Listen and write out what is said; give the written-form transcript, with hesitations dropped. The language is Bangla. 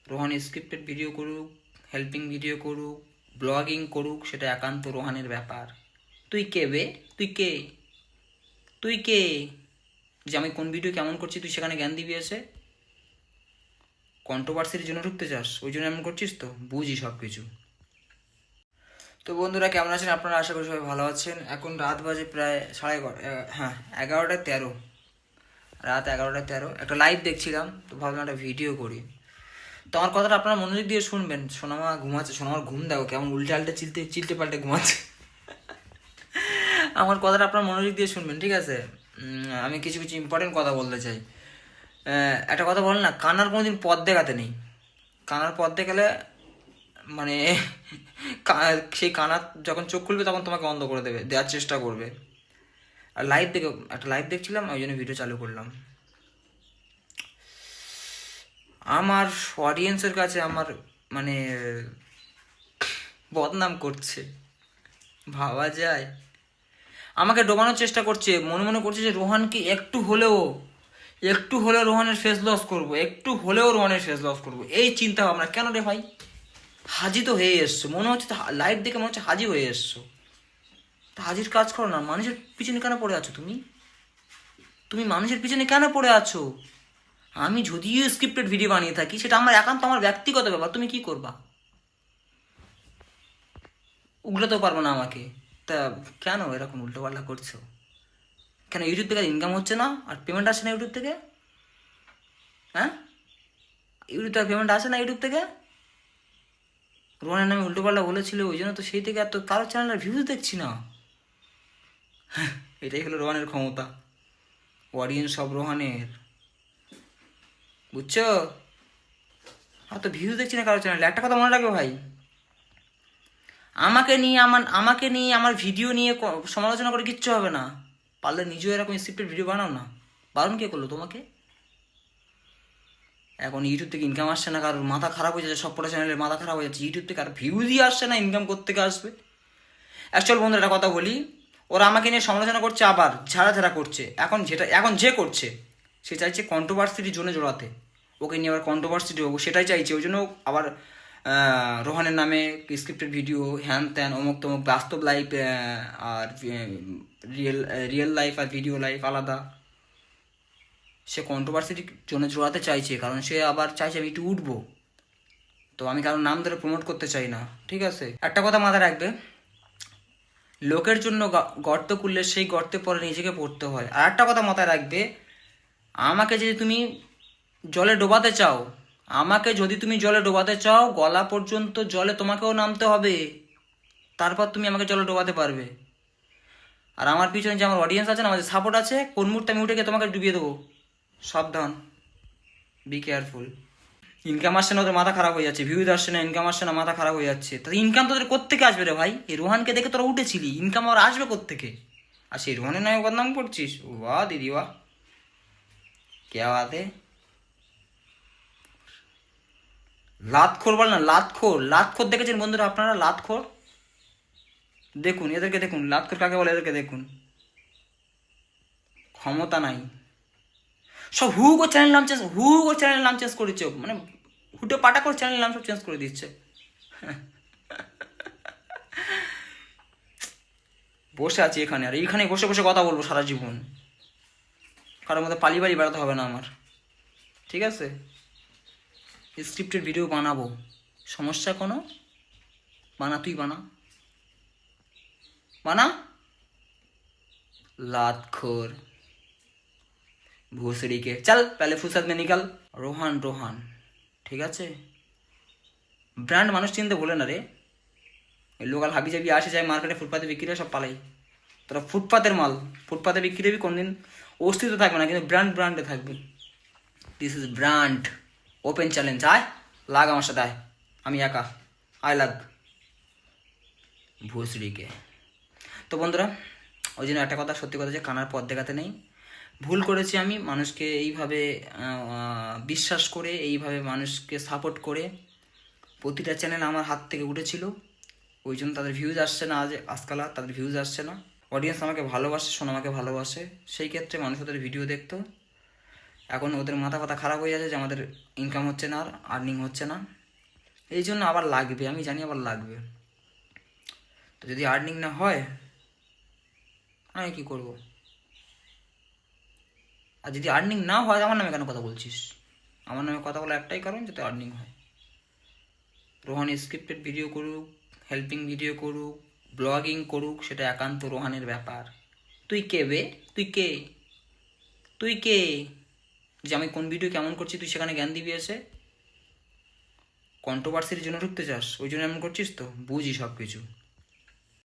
রোহান স্ক্রিপ্টেড ভিডিও করুক, হেল্পিং ভিডিও করুক, ব্লগিং করুক, সেটা একান্ত রোহানের ব্যাপার। তুই কে বে? তুই কে যে আমি কোন ভিডিও কেমন করছি তুই সেখানে জ্ঞান দিবি এসে? কন্ট্রোভার্সির জন্য ঢুকতে চাস, ওই জন্য এমন করছিস? তো বুঝি সব কিছু। তো বন্ধুরা কেমন আছেন আপনারা? আশা করি সবাই ভালো আছেন। এখন রাত বাজে প্রায় 11:30। রাত 11:13। একটা লাইভ দেখছিলাম, তো ভাবলাম একটা ভিডিও করি। তো আমার কথাটা আপনারা মনোযোগ দিয়ে শুনবেন। সোনামা ঘুমাচ্ছে, সোনামার ঘুম দেখো কেমন উল্টে আল্টে চিলতে পাল্টে ঘুমাচ্ছে। আমার কথাটা আপনার মনোযোগ দিয়ে শুনবেন, ঠিক আছে? আমি কিছু কিছু ইম্পর্টেন্ট কথা বলতে চাই। একটা কথা বলেন না, কানার কোনোদিন পথ দেখাতে নেই। কানার পথ দেখালে মানে সেই কানা যখন চোখ খুলবে তখন তোমাকে অন্ধ করে দেওয়ার চেষ্টা করবে। আর একটা লাইভ দেখছিলাম, ওই জন্য ভিডিও চালু করলাম। আমার অডিয়েন্সের কাছে আমার মানে বদনাম করছে, ভাবা যায়? আমাকে ডোবানোর চেষ্টা করছে, মনে মনে করছে যে রোহানকে একটু হলেও রোহানের ফেস লস করবো, এই চিন্তা ভাবনা। কেন রে ভাই? হাজি তো হয়ে এসছো, মনে হচ্ছে লাইভ দেখে মনে হচ্ছে হাজি হয়ে এসছো। তা হাজির কাজ করো না। মানুষের পিছনে কেন পড়ে আছো তুমি মানুষের পিছনে কেন পড়ে আছো? আমি যদিও স্ক্রিপ্টেড ভিডিও বানিয়ে থাকি, সেটা আমার একান্ত আমার ব্যক্তিগত ব্যাপার। তুমি কি করবা? উগলাতেও পারবো না আমাকে। তা কেন এরকম উল্টো পাল্টা করছো? কেন ইউটিউব থেকে ইনকাম হচ্ছে না আর পেমেন্ট আসছে না ইউটিউব থেকে? হ্যাঁ, ইউটিউব থেকে পেমেন্ট আসে না ইউটিউব থেকে? রোহানের নামে উল্টো পাল্টা বলেছিল, ওই জন্য তো সেই থেকে এত কারো চ্যানেলের ভিউজ দেখছি না। এটাই হলো রোহানের ক্ষমতা, অডিয়েন্স সব রোহানের, বুঝছো? আর তো ভিউজ দেখছি না কারো চ্যানেলে। একটা কথা মনে রাখবে ভাই, আমাকে নিয়ে আমার ভিডিও নিয়ে সমালোচনা করে কিচ্ছু হবে না। পারলে নিজেও এরকম স্ক্রিপ্টেড ভিডিও বানাও না। বারণ কে করলো তোমাকে? এখন ইউটিউব থেকে ইনকাম আসছে না, কারোর মাথা খারাপ হয়ে যাচ্ছে, সবকটা চ্যানেলের মাথা খারাপ হয়ে যাচ্ছে। ইউটিউব থেকে আর ভিউজই আসছে না, ইনকাম কোত্থেকে আসবে? অ্যাকচুয়াল বন্ধুরা একটা কথা বলি, ওরা আমাকে নিয়ে সমালোচনা করছে, আবার ঝাড়া করছে। এখন যে করছে সে চাইছে কন্ট্রোভার্সির জোনে জোড়াতে, ওকে নিয়ে আবার কন্ট্রোভার্সিটি হোক সেটাই চাইছে। ওই জন্য আবার রোহানের নামে স্ক্রিপ্টেড ভিডিও, হ্যান ত্যান, অমুক তমুক, বাস্তব লাইফ আর রিয়েল লাইফ আর ভিডিও লাইফ আলাদা। সে কন্ট্রোভার্সিটির জন্য জোড়াতে চাইছে, কারণ সে আবার চাইছে আমি একটু উঠবো। তো আমি কারোর নাম ধরে প্রমোট করতে চাই না, ঠিক আছে? একটা কথা মাথায় রাখবে, লোকের জন্য গর্ত খুললে সেই গর্তে পরে নিজেকে পড়তে হয়। আর একটা কথা মাথায় রাখবে, আমাকে যদি তুমি জলে ডোবাতে চাও গলা পর্যন্ত জলে তোমাকেও নামতে হবে, তারপর তুমি আমাকে জলে ডোবাতে পারবে। আর আমার পিছনে যে আমার অডিয়েন্স আছে না, আমাদের সাপোর্ট আছে, কোন মুহূর্তে আমি উঠে গিয়ে তোমাকে ডুবিয়ে দেবো। সাবধান, বি কেয়ারফুল। ইনকাম আসছে না, ওদের মাথা খারাপ হয়ে যাচ্ছে। ভিউজ আসছে না, ইনকাম আসছে না, মাথা খারাপ হয়ে যাচ্ছে। তাহলে ইনকাম তোদের কোত্থেকে আসবে রে ভাই? এই রোহানকে দেখে তোরা উঠেছিলি, ইনকাম আর আসবে কোত্থেকে? আর সেই রোহানের নামে বদনাম করছিস? বাহ দিদি বাহ, কে বাত হে। লাতখোর বল না, লাতখোর দেখেছেন বন্ধুরা আপনারা? লাতখোর দেখুন, এদেরকে দেখুন, লাতখোর কাকে বলে এদেরকে দেখুন। ক্ষমতা নাই, সব হু গো চ্যানেল নাম চেঞ্জ করেছে, মানে হুটে পাটা করে চ্যানেল নাম সব চেঞ্জ করে দিচ্ছে। বসে আছি এখানে, আর এইখানে বসে বসে কথা বলবো সারা জীবন। কারোর মধ্যে পালি বাড়ি বেড়াতে হবে না আমার, ঠিক আছে? স্ক্রিপ্টেড ভিডিও বানাবো, সমস্যা কোনো? তুই বানা। लातखोर भोसड़ी के, चल पहले फुर्सत में निकल। রোহান ঠিক আছে? ব্র্যান্ড মানুষ চিনতে বলে না রে। ওই লোকাল হাবি জাবি আসে যায় মার্কেটে, ফুটপাতে বিক্রি হয়, সব পালাই। তোরা ফুটপাতের মাল, ফুটপাতে বিক্রি হবি, কোনদিন অস্তিত্ব থাকবে না, কিন্তু ব্র্যান্ডে থাকবে। This is brand. Open challenge, আয় লাগ আমার সাথে, আয়, আমি একা, আয় লাগ ভোসড়িকে। তো বন্ধুরা, ওই জন্য একটা কথা, সত্যি কথা, যে কানার পথ দেখাতে নেই। ভুল করেছি আমি, মানুষকে এইভাবে বিশ্বাস করে, এইভাবে মানুষকে সাপোর্ট করে প্রতিটা চ্যানেল আমার হাত থেকে উঠেছিল। ওই জন্য তাদের ভিউজ আসছে না, আজকাল তাদের ভিউজ আসছে না। অডিয়েন্স আমাকে ভালোবাসে, আমাকে ভালোবাসে, সেই ক্ষেত্রে মানুষ তাদের ভিডিও দেখতো। এখন ওদের মাথা ফাথা খারাপ হয়ে যাচ্ছে যে আমাদের ইনকাম হচ্ছে না, আর আর্নিং হচ্ছে না, এই জন্য আবার লাগবে, আমি জানি আবার লাগবে। তো যদি আর্নিং না হয় আমি কী করবো? আর যদি আর্নিং না হয় আমার নামে কেন কথা বলছিস? আমার নামে কথা বলা একটাই কারণ, যাতে আর্নিং হয়। রোহান স্ক্রিপ্টেড ভিডিও করুক, হেল্পিং ভিডিও করুক, ব্লগিং করুক, সেটা একান্ত রোহানের ব্যাপার। তুই কে বে? তুই কে যে আমি কোন ভিডিও কেমন করছি তুই সেখানে জ্ঞান দিবি এসে? কন্ট্রোভার্সির জন্য ঢুকতে চাস, ওই জন্য এমন করছিস তো? বুঝি সব কিছু।